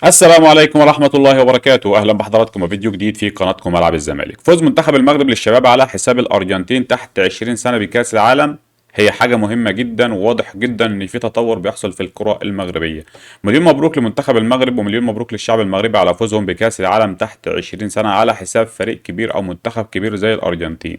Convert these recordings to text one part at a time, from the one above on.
السلام عليكم ورحمة الله وبركاته. أهلا بحضراتكم وفيديو جديد في قناتكم ملعب الزمالك. فوز منتخب المغرب للشباب على حساب الأرجنتين تحت 20 سنة بكأس العالم هي حاجة مهمة جدا، وواضح جدا إن في تطور بيحصل في الكرة المغربية. مليون مبروك لمنتخب المغرب ومليون مبروك للشعب المغربي على فوزهم بكأس العالم تحت 20 سنة على حساب فريق كبير أو منتخب كبير زي الأرجنتين.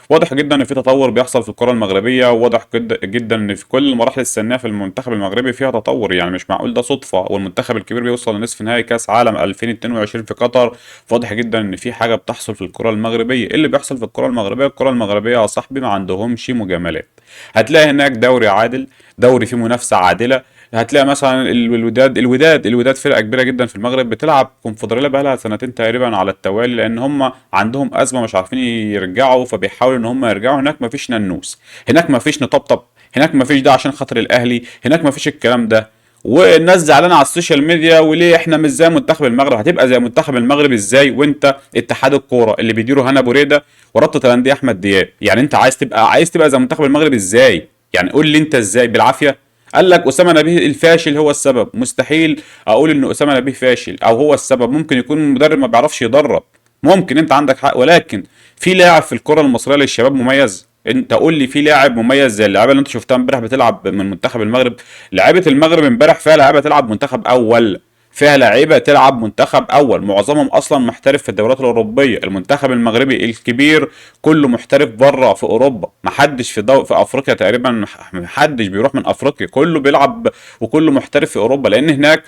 واضح جدا إن في تطور بيحصل في الكرة المغربية، وواضح جدا إن في كل المراحل السنية في المنتخب المغربي فيها تطور. يعني مش معقول ده صدفة والمنتخب الكبير بيوصل لنصف نهائي كأس عالم 2022 في قطر. فواضح جدا إن في حاجة بتحصل في الكرة المغربية. إيه اللي بيحصل في الكرة المغربية؟ الكرة المغربية يا صاحبي ما عندهمش مجاملات. هتلاقي هناك دوري عادل، دوري فيه منافسة عادلة. هتلاقي مثلا الوداد فرقة كبيرة جدا في المغرب، بتلعب كونفدرالية بقالها سنتين تقريبا على التوالي، لأن هم عندهم أزمة مش عارفين يرجعوا، فبيحاولوا إن هم يرجعوا. هناك مفيش ننوس، هناك مفيش نطبطب، هناك مفيش ده عشان خاطر الأهلي، هناك مفيش الكلام ده. والناس زعلانه على السوشيال ميديا، وليه احنا مش زي منتخب المغرب؟ هتبقى زي منتخب المغرب ازاي وانت اتحاد الكوره اللي بيديره هنا بوريده ورابطه الانديه احمد دياب؟ يعني انت عايز تبقى زي منتخب المغرب ازاي؟ يعني قول لي انت ازاي بالعافيه؟ قال لك اسامه نبيه الفاشل هو السبب. مستحيل اقول ان اسامه نبيه فاشل او هو السبب. ممكن يكون مدرب ما بيعرفش يدرب، ممكن، انت عندك حق، ولكن في لاعب في الكره المصريه للشباب مميز. انت قول لي في لاعب مميز زي اللعيبه اللي انت شفتها امبارح بتلعب من منتخب المغرب؟ لعيبه المغرب امبارح فيها لعيبه تلعب منتخب اول، فيها لعيبه تلعب منتخب اول، معظمهم اصلا محترف في الدوريات الاوروبيه. المنتخب المغربي الكبير كله محترف بره في اوروبا، محدش في افريقيا تقريبا، محدش بيروح من افريقيا، كله بيلعب وكله محترف في اوروبا. لان هناك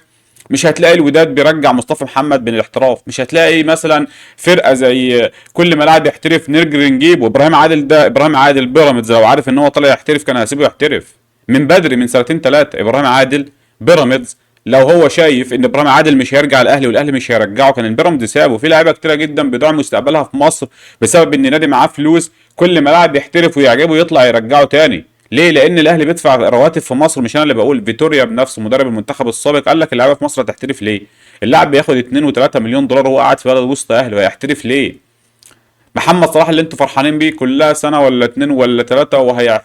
مش هتلاقي الوداد بيرجع مصطفى محمد من الاحتراف، مش هتلاقي مثلا فرقه زي كل ما لاعب يحترف نرجع نجيب. وابراهيم عادل ده ابراهيم عادل بيراميدز لو عارف ان هو طالع يحترف كان هيسيبه يحترف من بدري، من سنتين ثلاثه. ابراهيم عادل بيراميدز لو هو شايف ان ابراهيم عادل مش هيرجع الاهلي والاهلي مش هيرجعه كان البيراميدز سابه. في لعيبه كتيره جدا بيضيع مستقبلها في مصر بسبب ان نادي معاه فلوس، كل ما لاعب يحترف ويعجبه يطلع يرجعه تاني. ليه؟ لان الاهلي بيدفع رواتب في مصر. مش انا اللي بقول، فيتوريا بنفسه مدرب المنتخب السابق قال لك اللعيبه في مصر هتحترف ليه؟ اللاعب بياخد 2 و3 مليون دولار وهو قاعد في بلد وسط اهله، هيحترف ليه؟ محمد صلاح اللي انتوا فرحانين بيه كلها سنه ولا اتنين ولا تلاته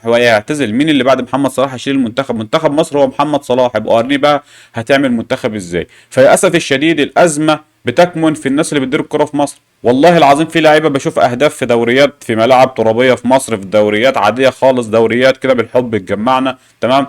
وهيعتزل. مين اللي بعد محمد صلاح هيشيل المنتخب؟ منتخب مصر هو محمد صلاح. يبقى قارنيه بقى هتعمل منتخب ازاي؟ فللاسف الشديد الازمه بتكمن في الناس اللي بتدير الكره في مصر. والله العظيم في لعيبه بشوف اهداف في دوريات في ملاعب ترابيه في مصر، في دوريات عاديه خالص، دوريات كده بالحب اتجمعنا تمام،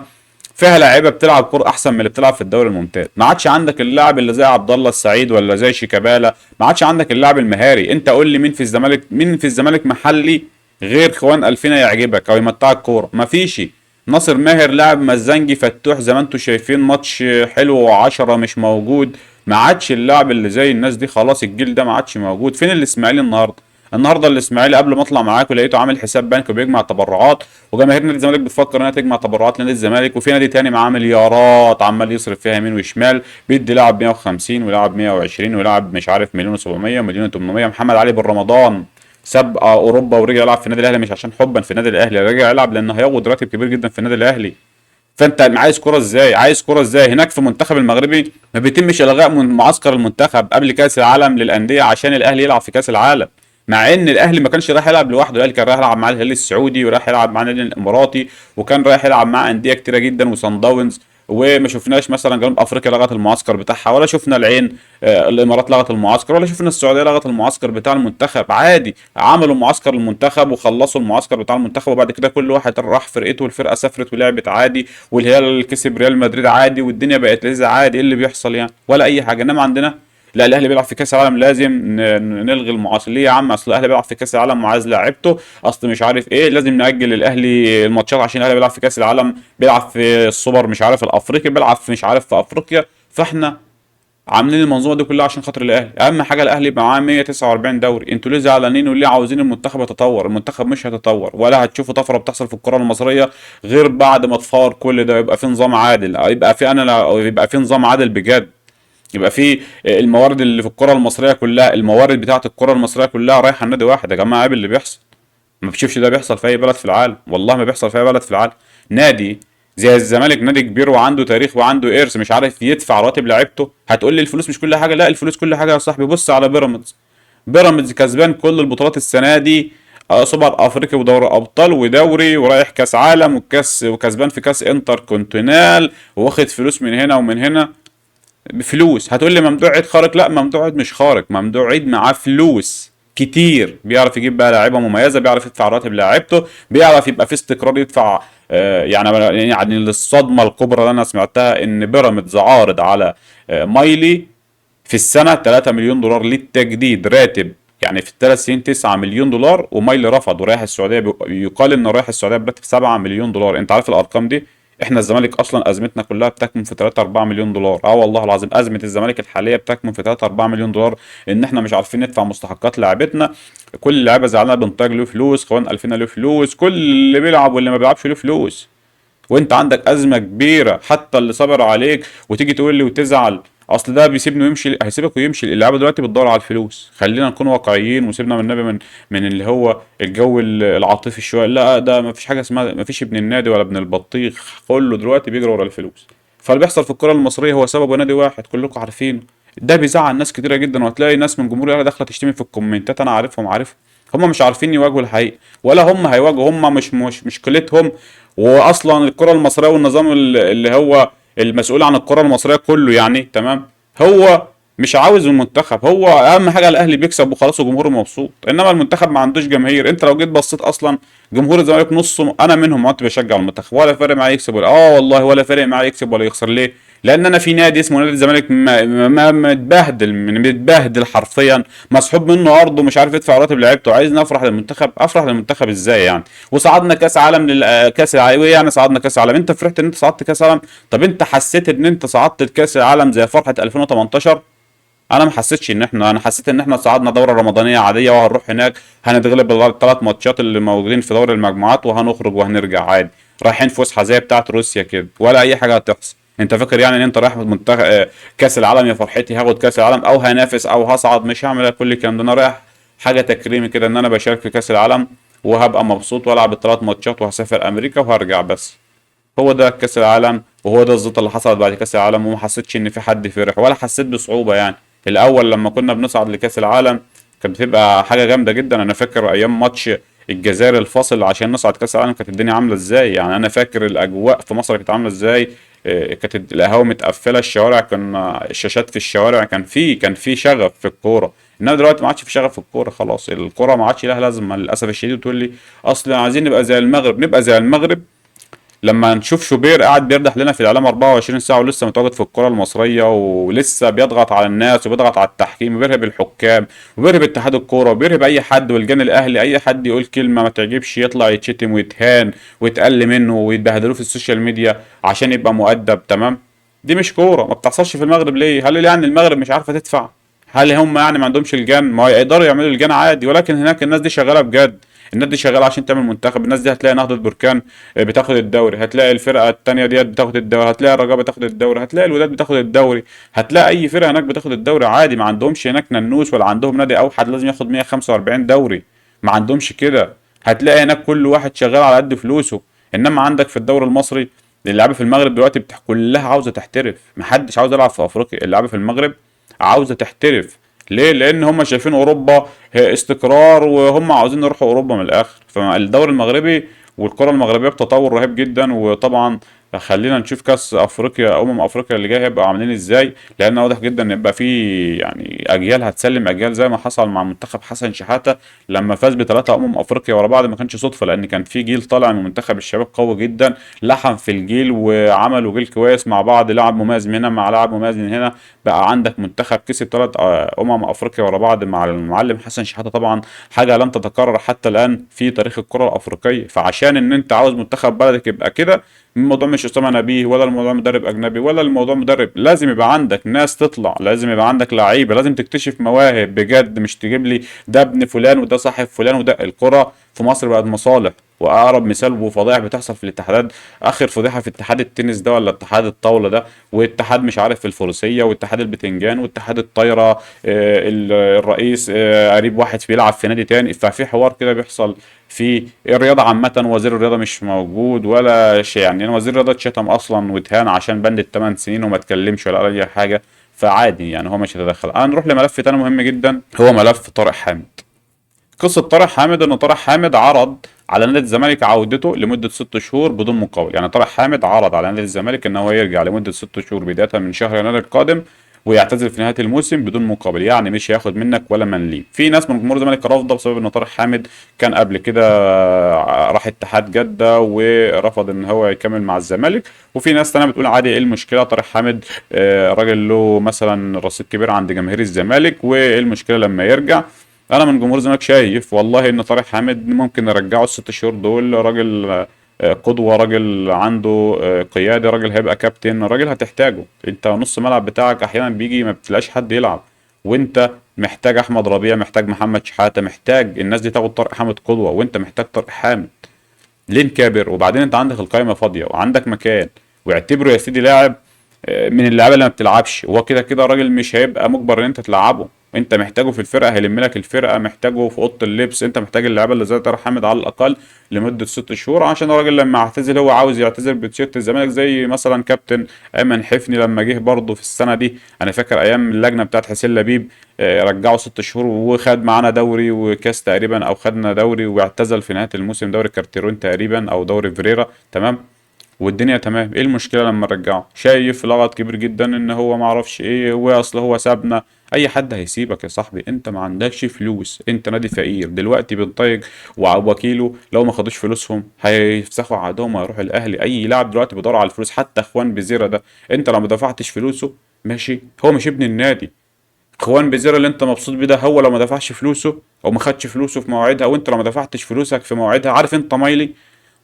فيها لعيبه بتلعب كوره احسن من اللي بتلعب في الدوري الممتاز. ما عادش عندك اللاعب اللي زي عبد الله السعيد ولا زي شيكابالا، ما عادش عندك اللاعب المهاري. انت قول لي مين في الزمالك، مين في الزمالك محلي غير خوان الفينا يعجبك او يمتعك كوره؟ ما فيش. ناصر ماهر لاعب مزنجي فتوح زي ما انتم شايفين، ماتش حلو و10 مش موجود. ما عادش اللاعب اللي زي الناس دي، خلاص الجيل ده ما عادش موجود. فين الاسماعيلي النهارده؟ النهارده الاسماعيلي قبل ما اطلع معاك ولقيته عامل حساب بنك وبيجمع تبرعات، وجماهير نادي الزمالك بتفكر انها تجمع تبرعات لنادي الزمالك، وفي نادي تاني معاه مليارات عمال يصرف فيها يمين وشمال، بيدي لاعب 150 ولاعب 120 ولاعب مش عارف مليون و700 ومليون و800. محمد علي بن رمضان ساب اوروبا ورجع يلعب في النادي الاهلي مش عشان حبا في النادي الاهلي، رجع يلعب لانه هياخد راتب كبير جدا في النادي الاهلي. فانت عايز كرة ازاي؟ عايز كرة ازاي؟ هناك في المنتخب المغربي ما بيتمش الغاء من معسكر المنتخب قبل كاس العالم للانديه عشان الاهلي يلعب في كاس العالم، مع ان الاهلي ما كانش رايح يلعب لوحده. الاهلي كان رايح يلعب مع الهلال السعودي ورايح يلعب مع النادي الاماراتي، وكان رايح يلعب مع انديه كتيره جدا وصن داونز. وما شفناش مثلا جنوب افريقيا لغت المعسكر بتاعها، ولا شفنا العين الامارات لغت المعسكر، ولا شفنا السعوديه لغت المعسكر بتاع المنتخب. عادي عملوا معسكر المنتخب وخلصوا المعسكر بتاع المنتخب، وبعد كده كل واحد راح فرقته والفرقه سافرت ولعبت عادي، والهلال كسب ريال مدريد عادي، والدنيا بقت لذيذه عادي. ايه اللي بيحصل يعني؟ ولا اي حاجه. انما عندنا لا، الاهلي بيلعب في كاس العالم لازم نلغي المعسكر. ليه يا عم؟ اصل الاهلي بيلعب في كاس العالم وعايز لاعيبته، اصل مش عارف ايه، لازم ناجل الاهلي الماتشات عشان الاهلي بيلعب في كاس العالم، بيلعب في السوبر مش عارف الافريقي، بيلعب في مش عارف في افريقيا. فاحنا عاملين المنظومه دي كلها عشان خاطر الاهلي. اهم حاجه الاهلي يبقى معاه 149 دوري. انتوا ليه زعلانين وليه عاوزين المنتخب يتطور؟ المنتخب مش هيتطور ولا هتشوفوا طفره بتحصل في الكره المصريه غير بعد ما تفار كل ده، يبقى في نظام عادل، يبقى في يبقى في نظام عادل بجد، يبقى في الموارد اللي في الكره المصريه كلها، الموارد بتاعه الكره المصريه كلها رايحه لنادي واحد. يا جماعه عيب اللي بيحصل. ما بتشوفش ده بيحصل في اي بلد في العالم؟ والله ما بيحصل في اي بلد في العالم. نادي زي الزمالك نادي كبير وعنده تاريخ وعنده ارث مش عارف يدفع رواتب لعيبته. هتقول لي الفلوس مش كل حاجه؟ لا، الفلوس كل حاجه يا صاحبي. بص على بيراميدز، بيراميدز كسبان كل البطولات السنه دي، سوبر افريقيا ودوري ابطال ودوري ورايح كاس عالم وكاس، وكسبان في كاس انتر كونتينال، واخد فلوس من هنا ومن هنا. بفلوس. هتقول لي ممدوح عيد خارق؟ لا، ممدوح عيد مش خارق، ممدوح عيد معاه فلوس كتير، بيعرف يجيب بقى لاعيبه مميزه، بيعرف يدفع راتب لاعيبته، بيعرف يبقى في استقرار يدفع. يعني الصدمه الكبرى اللي انا سمعتها ان بيراميدز عارض على مايلي في السنه 3 مليون دولار للتجديد راتب، يعني في الثلاث سنين 9 مليون دولار، ومايلي رفض ورايح السعوديه. يقال انه رايح السعوديه براتب 7 مليون دولار. انت عارف الارقام دي؟ احنا الزمالك اصلا ازمتنا كلها بتكمن في 3 4 مليون دولار. اه والله العظيم ازمه الزمالك الحاليه بتكمن في 3 4 مليون دولار، ان احنا مش عارفين ندفع مستحقات لاعبتنا. كل اللعيبه زعلانه، بنطاج له فلوس، خوان الفينا له فلوس، كل اللي بيلعب واللي ما بيلعبش له فلوس. وانت عندك ازمه كبيره، حتى اللي صبر عليك وتيجي تقول لي وتزعل اصل ده بيسيبني ويمشي. هيسيبك ويمشي؟ اللعيبه دلوقتي بتدور على الفلوس. خلينا نكون واقعيين وسيبنا من النبي من اللي هو الجو العاطفي شويه. لا، ده ما فيش حاجه اسمها، ما فيش ابن النادي ولا ابن البطيخ، كله دلوقتي بيجري ورا الفلوس. فاللي بيحصل في الكره المصريه هو سببه نادي واحد كلكم عارفينه. ده بيزعل ناس كتيره جدا، وهتلاقي ناس من جمهور الاهلي داخله تشتمي في الكومنتات. انا عارفهم. هم مش عارفين يواجهوا الحقيقه، ولا هم هيواجهوا. هم مش مشكلتهم. واصلا الكره المصريه والنظام اللي هو المسؤول عن الكره المصريه كله، يعني تمام، هو مش عاوز المنتخب. هو اهم حاجه الاهلي بيكسب وخلاص وجمهوره مبسوط، انما المنتخب ما عندوش جماهير. انت لو جيت بصيت اصلا جمهور الزمالك نصه انا منهم، ما كنت بشجع المنتخب ولا فارق معايا يكسب ولا والله ولا فارق معايا يكسب ولا يخسر. ليه؟ لان انا في نادي اسمه نادي الزمالك متبهدل حرفيا، مسحوب منه ارضه، مش عارف يدفع راتب لعيبته. عايزني افرح للمنتخب؟ افرح للمنتخب ازاي يعني؟ وصعدنا كاس عالم كاس العالم. ايه يعني صعدنا كاس عالم؟ انت فرحت ان انت صعدت كاس عالم؟ طب انت حسيت ان انت صعدت الكاس العالم زي فرحه 2018؟ انا ما حسيتش ان انا حسيت ان احنا صعدنا دوره رمضانيه عاديه، وهنروح هناك هنتغلب الثلاث ماتشات اللي موجودين في دوري المجموعات، وهنخرج وهنرجع عادي، رايحين فسحه زي بتاعه روسيا كده، ولا اي حاجه هتحصل. انت فاكر يعني ان انت رايح منتخب كاس العالم يا فرحتي هاخد كاس العالم او هنافس او هصعد؟ مش هعمل كل الكلام ده. انا رايح حاجه تكريمي كده، ان انا بشارك في كاس العالم وهبقى مبسوط والعب الثلاث ماتشات وهسافر امريكا وهرجع بس. هو ده كاس العالم، وهو ده الزيطه اللي حصلت بعد كاس العالم. وما حسيتش ان في حد فرح ولا حسيت بصعوبه يعني. الاول لما كنا بنصعد لكاس العالم كانت بتبقى حاجه جامده جدا. انا فاكر ايام ماتش الجزائر الفاصل عشان نصعد كاس العالم كانت الدنيا عامله ازاي. يعني انا فاكر الاجواء في مصر كانت عامله ازاي. كانت القهاوي متقفله، الشوارع كان الشاشات في الشوارع، كان في شغف في الكوره. انما دلوقتي ما عادش في شغف في الكوره، خلاص الكوره ما عادش لها لازمه للاسف الشديد. وتقول لي اصل عايزين نبقى زي المغرب. نبقى زي المغرب لما نشوف شوبير قاعد بيردح لنا في الاعلام 24 ساعه ولسه متواجد في الكره المصريه، ولسه بيضغط على الناس وبيضغط على التحكيم وبيرهب الحكام وبيرهب اتحاد الكوره وبيرهب اي حد والجان الاهلي. اي حد يقول كلمه ما تعجبش يطلع يتشتم ويتهان ويتقل منه ويتبهدلوه في السوشيال ميديا عشان يبقى مؤدب. تمام؟ دي مش كوره، ما بتحصلش في المغرب. ليه؟ هل يعني المغرب مش عارفه تدفع؟ هل هم يعني ما عندهمش الجان؟ ما يقدروا يعملوا الجان عادي، ولكن هناك الناس دي شغاله بجد. الناس دي شغاله عشان تعمل منتخب. الناس دي هتلاقي نهضه بركان بتاخد الدوري، هتلاقي الفرقه التانيه ديت بتاخد الدوري، هتلاقي الرجاء بتاخد الدوري، هتلاقي الوداد بتاخد الدوري، هتلاقي اي فرقه هناك بتاخد الدوري عادي. ما عندهمش هناك ننوس ولا عندهم نادي اوحد لازم ياخد 145 دوري. ما عندهمش كده. هتلاقي هناك كل واحد شغال على قد فلوسه. انما عندك في الدوري المصري اللعيبه في المغرب دلوقتي كلها عاوزه تحترف. محدش عاوز يلعب في افريقيا. اللعيبه في المغرب عاوزه تحترف. ليه؟ لان هم شايفين اوروبا هي استقرار، وهم عاوزين يروحوا اوروبا من الاخر. فالدوري المغربي والكره المغربيه بتطور رهيب جدا. وطبعا خلينا نشوف كاس افريقيا، افريقيا اللي جاي هيبقى عاملين ازاي، لان واضح جدا ان يبقى في يعني اجيال هتسلم اجيال، زي ما حصل مع منتخب حسن شحاته لما فاز بثلاثه افريقيا ورا بعض. ما كانش صدفه، لان كان في جيل طالع من منتخب الشباب قوي جدا، لحم في الجيل وعملوا جيل كويس مع بعض. لاعب مميز من هنا مع لاعب مميز من هنا، بقى عندك منتخب كسب ثلاث افريقيا ورا بعض مع المعلم حسن شحاته. طبعا حاجه لم تتكرر حتى الان في تاريخ الكره الافريقيه. فعشان ان انت عاوز منتخب بلدك يبقى كده، الموضوع مش اسامه نبيه ولا الموضوع مدرب اجنبي ولا الموضوع مدرب. لازم يبقى عندك ناس تطلع، لازم يبقى عندك لعيبه، لازم تكتشف مواهب بجد. مش تجيب لي ده ابن فلان وده صاحب فلان وده. الكره في مصر بقت مصالح. واقرب مثال وفضائح بتحصل في الاتحادات، اخر فضيحه في اتحاد التنس ده ولا اتحاد الطاوله ده، واتحاد مش عارف الفروسيه واتحاد البتنجان واتحاد الطايره. الرئيس قريب واحد بيلعب في نادي تاني. ففي حوار كده بيحصل في الرياضه عامه. وزير الرياضه مش موجود ولا شيء. يعني وزير الرياضه اتشتم اصلا واتهان عشان بند الثمان سنين وما اتكلمش ولا قال اي حاجه. فعادي يعني هو مش هيتدخل. انا نروح لملف تاني مهم جدا، هو ملف طارق حامد. قصة طارق حامد ان طارق حامد عرض على نادي الزمالك عودته لمده 6 شهور بدون مقابل. يعني طارق حامد عرض على نادي الزمالك ان هو يرجع لمده 6 شهور بدايه من شهر يناير القادم، ويعتزل في نهايه الموسم بدون مقابل، يعني مش هياخد منك ولا مليم. في ناس من جمهور الزمالك رافضه بسبب ان طارق حامد كان قبل كده راح اتحاد جده ورفض ان هو يكمل مع الزمالك، وفي ناس تانية بتقول عادي، ايه المشكله؟ طارق حامد راجل له مثلا رصيد كبير عند جماهير الزمالك، وايه المشكله لما يرجع؟ انا من جمهور الزمالك شايف والله ان طارق حامد ممكن نرجعه ال6 شهور دول. راجل قدوة، راجل عنده قيادة، راجل هيبقى كابتن، راجل هتحتاجه. انت نص ملعب بتاعك احيانا بيجي ما بتلاقيش حد يلعب، وانت محتاج احمد ربيع، محتاج محمد شحاتة، محتاج الناس دي تاخد طارق حامد قدوة، وانت محتاج طارق حامد. ليه نكابر؟ وبعدين انت عندك القائمة فاضية وعندك مكان، واعتبره يا سيدي لاعب من اللعيبه اللي ما بتلعبش، وهو كده كده الراجل مش هيبقى مجبر ان انت تلعبه. انت محتاجه في الفرقه، هيلم لك الفرقه، محتاجه في اوضه اللبس، انت محتاج اللعيبه اللي زي طارق حامد على الاقل لمده 6 شهور، عشان الراجل لما يعتزل هو عاوز يعتزل بتيشيرت الزمالك، زي مثلا كابتن ايمن حفني لما جه برضه في السنه دي. انا فاكر ايام اللجنه بتاعت حسين لبيب رجعه 6 شهور وخد معانا دوري وكاس تقريبا، او خدنا دوري، واعتزل في نهايه الموسم دوري كارتيرون تقريبا او دوري فريرا، تمام. والدنيا تمام. ايه المشكله لما نرجعه؟ شايف لغط كبير جدا ان هو ما اعرفش ايه، واصل هو سابنا. اي حد هيسيبك يا صاحبي، انت ما عندكش فلوس، انت نادي فقير دلوقتي بنطيق، ووكيله لو ما خدوش فلوسهم هيفسخوا عقدهم وهيروحوا الاهلي. اي لاعب دلوقتي بيدور على الفلوس، حتى اخوان بزيرة ده، انت لو ما دفعتش فلوسه ماشي، هو مش ابن النادي. اخوان بزيرة اللي انت مبسوط بيه ده، هو لو ما دفعش فلوسه او ما خدش فلوسه في مواعيدها، وانت لو ما دفعتش فلوسك في مواعيدها، عارف انت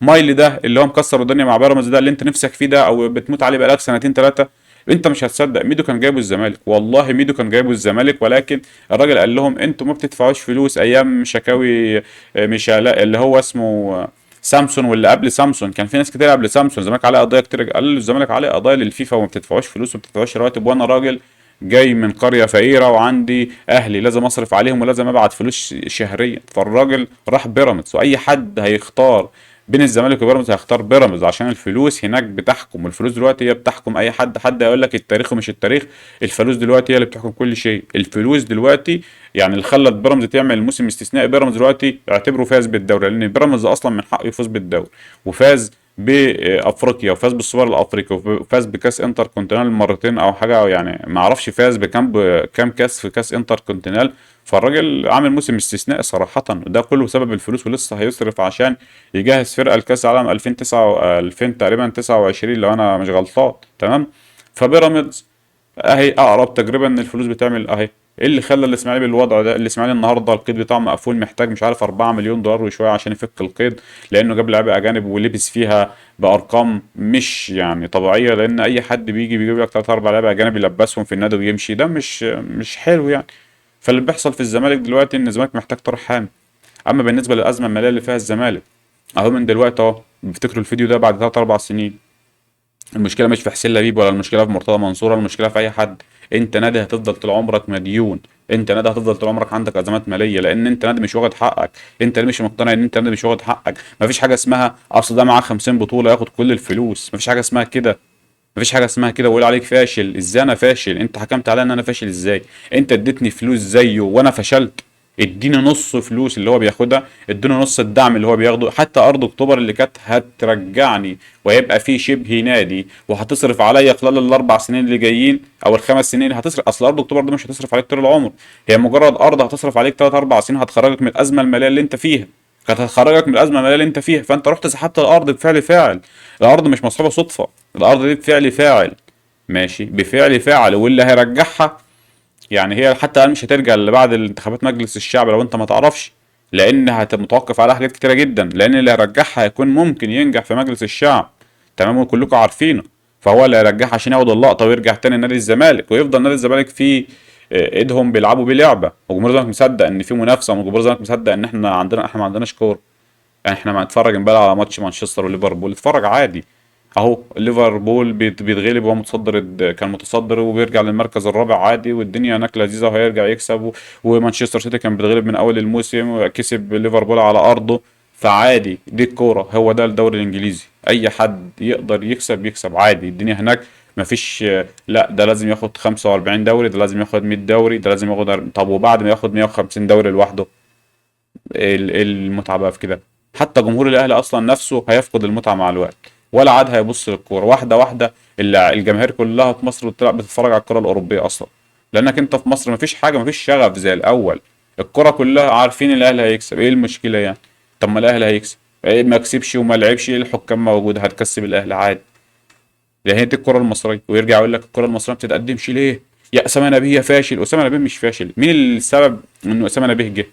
مايلي ده اللي هو مكسر الدنيا مع بيراميدز ده، اللي انت نفسك فيه ده او بتموت عليه بقالك سنتين ثلاثه، انت مش هتصدق ميدو كان جايبه الزمالك، والله ميدو كان جايبه الزمالك، ولكن الراجل قال لهم انتوا ما بتدفعوش فلوس ايام شكاوي مش اللي هو اسمه سامسون، واللي قبل سامسون كان في ناس كتير قبل سامسون الزمالك عليه قضايا كتير، قال له الزمالك عليه قضايا للفيفا وما بتدفعوش فلوس وما بتدفعوش رواتب، وانا راجل جاي من قريه فقيره وعندي اهلي لازم اصرف عليهم ولازم ابعت فلوس شهريا. فالراجل راح بيراميدز، واي حد هيختار بين الزمالك وبيراميدز هيختار بيراميدز، عشان الفلوس هناك بتحكم، والفلوس دلوقتي هي بتحكم اي حد. حد هيقول لك التاريخ ومش التاريخ، الفلوس دلوقتي هي اللي بتحكم كل شيء. الفلوس دلوقتي يعني اللي خلت بيراميدز تعمل موسم استثنائي. بيراميدز دلوقتي اعتبره فاز بالدوري، لان بيراميدز اصلا من حقه يفوز بالدوري، وفاز بافريقيا، وفاز بالسوبر الافريقي، وفاز بكاس انتر كونتينال مرتين او حاجه، أو يعني ما اعرفش فاز بكام كاس في كاس انتر كونتينال. فالراجل عامل موسم استثنائي صراحه، وده كله بسبب الفلوس، ولسه هيصرف عشان يجهز فرقه لكاس العالم 2009 2000 تقريبا 29 لو انا مش غلطان، تمام. فبيراميدز اهي اقرب تجربه ان الفلوس بتعمل اهي. ايه اللي خلى الاسماعيلي بالوضع ده؟ الاسماعيلي النهارده القيد بتاعه مقفول، محتاج مش عارف 4 مليون دولار وشويه عشان يفك القيد، لانه جاب لعيبه اجانب ولبس فيها بارقام مش يعني طبيعيه، لان اي حد بيجيب لك 3 4 لعيبه اجانب يلبسهم في النادي ويمشي، ده مش حلو يعني. فاللي بيحصل في الزمالك دلوقتي ان الزمالك محتاج طرح حامي. اما بالنسبه للازمه الماليه اللي فيها الزمالك، اهو من دلوقتي اهو بيفتكروا الفيديو ده بعد 3 4 سنين، المشكله مش في حسين لبيب، ولا المشكله في مرتضى منصور، ولا المشكله في اي حد. انت نادي هتفضل طول عمرك مديون، انت نادي هتفضل طول عمرك عندك ازمات ماليه، لان انت نادي مش واخد حقك. انت اللي مش مقتنع ان انت نادي مش واخد حقك. مفيش حاجه اسمها اصل ده معاه 50 بطوله ياخد كل الفلوس، مفيش حاجه اسمها كده. مفيش حاجه اسمها كده. ويقول عليك فاشل. ازاي انا فاشل؟ انت حكمت عليا ان انا فاشل ازاي؟ انت اديتني فلوس زيه وانا فشلت؟ اديني نص فلوس اللي هو بياخدها، اديني نص الدعم اللي هو بياخده. حتى ارض اكتوبر اللي كانت هترجعني وهيبقى فيه شبه نادي وهتصرف عليا خلال ال4 سنين اللي جايين او ال5 سنين، هتصرف. اصل ارض اكتوبر دي مش هتصرف عليك طول العمر، هي مجرد ارض هتصرف عليك 3 4 سنين، هتخرجك من الازمه الماليه اللي انت فيها. كانت هتخرجك من الازمه الماليه اللي انت فيها، فانت رحت سحبت الارض بفعل فاعل. الارض مش مصحوبه صدفه، الارض دي بفعل فاعل، ماشي، بفعل فاعل. واللي هيرجعها يعني هي حتى قال مش هترجع الا بعد الانتخابات مجلس الشعب لو انت ما تعرفش، لان متوقف عليها حاجات كتيره جدا، لان اللي هيرجعها هيكون ممكن ينجح في مجلس الشعب، تمام، وكلكم عارفينه. فهو اللي هيرجعها عشان ياخد اللقطه ويرجع تاني نادي الزمالك، ويفضل نادي الزمالك في ايدهم بيلعبوا بيه لعبه، وجمهور الزمالك مصدق ان في منافسه، وجمهور الزمالك مصدق ان احنا ما عندناش كوره. يعني احنا ما نتفرج امبارح على ماتش مانشستر وليفربول، اتفرج عادي. اهو ليفربول بيتغلب وهو متصدر كان متصدر وبيرجع للمركز الرابع عادي، والدنيا هناك لذيذه وهيرجع يكسب ومانشستر سيتي كان بيتغلب من اول الموسم وكسب ليفربول على ارضه. فعادي، دي الكوره، هو ده الدوري الانجليزي، اي حد يقدر يكسب عادي. الدنيا هناك مفيش لا ده لازم ياخد 45 دوري، ده لازم ياخد 100 دوري، ده لازم ياخد طب وبعد ما ياخد 150 دوري لوحده، المتعه بقى في كده. حتى جمهور الاهلي اصلا نفسه هيفقد المتعه مع الوقت، ولا عاد هيبص للكوره واحده واحده. الجماهير كلها في مصر بتتفرج على الكره الاوروبيه اصلا، لانك انت في مصر مفيش حاجه، مفيش شغف زي الاول. الكره كلها عارفين الاهلي هيكسب، ايه المشكله يعني؟ طب ما الاهلي هيكسب، إيه ما كسبش وما لعبش، إيه الحكام موجوده هتكسب الاهلي عادي. ده هي دي الكره المصريه. ويرجع يقول لك الكره المصريه ما بتتقدمش ليه؟ يا اسامه نبيه فاشل. اسامه نبيه مش فاشل. مين السبب انه اسامه نبيه جه؟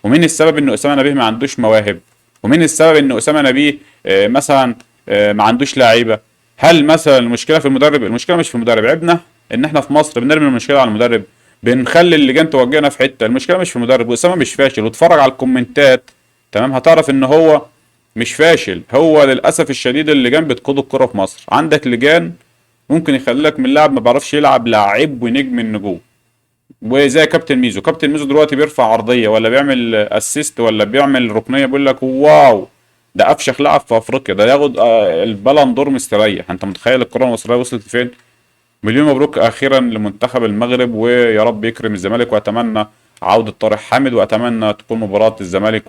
ومين السبب ان اسامه نبيه ما عندوش مواهب؟ ومين السبب ان اسامه نبيه مثلا ما عندوش لعيبه؟ هل مثلا المشكله في المدرب؟ المشكله مش في المدرب. عيبنا ان احنا في مصر بنرمي المشكله على المدرب، بنخلي اللجان توجهنا في حته. المشكله مش في المدرب، واسامه مش فاشل. واتفرج على الكومنتات تمام هتعرف ان هو مش فاشل. هو للاسف الشديد اللجان بتقود الكره في مصر. عندك لجان ممكن يخلي لك من لاعب ما بيعرفش يلعب لاعب ونجم النجوم. وزي كابتن ميزو. كابتن ميزو دلوقتي بيرفع عرضيه ولا بيعمل اسيست ولا بيعمل ركنيه بيقول لك واو، ده افشخ لاعب في افريقيا، ده ياخد البالون دور مستريح. انت متخيل الكره المصريه وصلت لفين؟ مليون مبروك اخيرا لمنتخب المغرب، ويا رب يكرم الزمالك. واتمنى عودة طارق حامد، واتمنى تكون مباراة الزمالك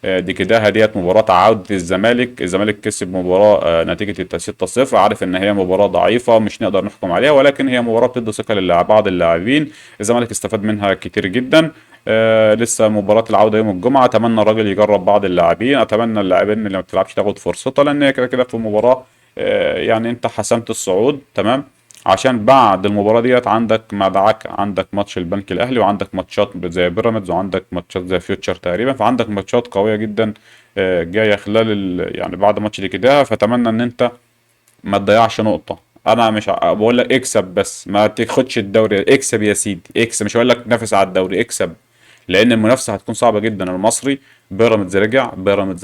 دي كده ديت مباراة عودة الزمالك. الزمالك كسب مباراة نتيجة 6-0. عارف ان هي مباراة ضعيفة مش نقدر نحكم عليها، ولكن هي مباراة بتدي ثقة لبعض اللاعبين. الزمالك استفاد منها كتير جدا. لسه مباراة العودة يوم الجمعة. اتمنى الراجل يجرب بعض اللاعبين، اتمنى اللاعبين اللي ما بتلعبش تاخد فرصتها، لان هي كده كده في مباراة يعني انت حسمت الصعود تمام. عشان بعد المباراة ديت عندك مدعك، عندك ماتش البنك الأهلي، وعندك ماتشات زي بيراميدز، وعندك ماتشات زي فيوتشر تقريبا. فعندك ماتشات قوية جدا جاية خلال يعني بعد ماتش دي كده. فأتمنى إن أنت ما تضيعش نقطة. أنا مش بقول لك اكسب بس، ما تاخدش الدوري. اكسب يا سيدي اكسب، مش هقول لك نافس على الدوري، اكسب. لأن المنافسة هتكون صعبة جدا. المصري بيراميدز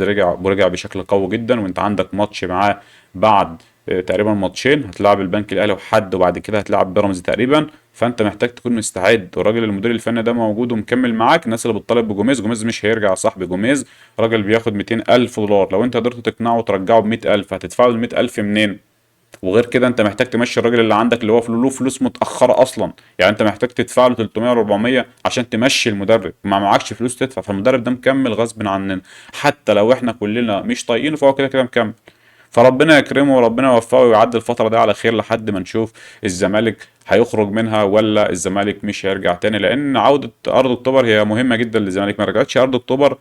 رجع بشكل قوي جدا، وأنت عندك ماتش معاه بعد تقريبا ماتشين. هتلعب البنك الاهلي وحد، وبعد كده هتلعب بيراميدز تقريبا. فانت محتاج تكون مستعد. والراجل المدير الفني ده موجود ومكمل معاك. الناس اللي بتطالب بجوميز، جوميز مش هيرجع يا صاحبي. جوميز راجل بياخد 200,000 دولار. لو انت قدرت تقنعه وترجعه ب 100,000 هتدفعه ال 100,000 منين؟ وغير كده انت محتاج تمشي الراجل اللي عندك اللي هو له فلوس متاخره اصلا. يعني انت محتاج تدفع له 300 400 عشان تمشي المدرب. ما معكش فلوس تدفع، فالمدرب ده مكمل غصب عننا. حتى لو احنا كلنا مش طايقينه فهو كده كده مكمل. فربنا يكرمه وربنا يوفقه ويعدي الفترة دي على خير، لحد ما نشوف الزمالك هيخرج منها ولا الزمالك مش هيرجع تاني. لأن عودة أرض أكتوبر هي مهمة جدا للزمالك. ما رجعتش أرض أكتوبر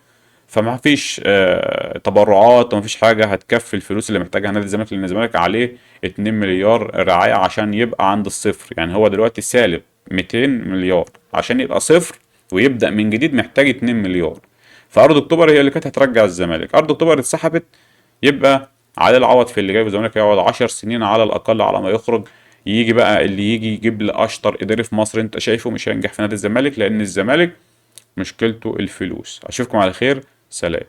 فما فيش تبرعات، وما فيش حاجة هتكفي الفلوس اللي محتاجها نادي الزمالك. لأن الزمالك عليه 2 مليار رعاية عشان يبقى عند الصفر. يعني هو دلوقتي سالب 200 مليار، عشان يبقى صفر ويبدأ من جديد محتاج 2 مليار. فأرض أكتوبر هي اللي كانت هترجع الزمالك. أرض أكتوبر اتسحبت، يبقى علي العوض في اللي جاي. الزمالك هيقعد 10 سنين على الاقل على ما يخرج. يجي بقى اللي يجي يجيب لي اشطر اداري في مصر انت شايفه مش هينجح في نادي الزمالك، لان الزمالك مشكلته الفلوس. اشوفكم على خير، سلام.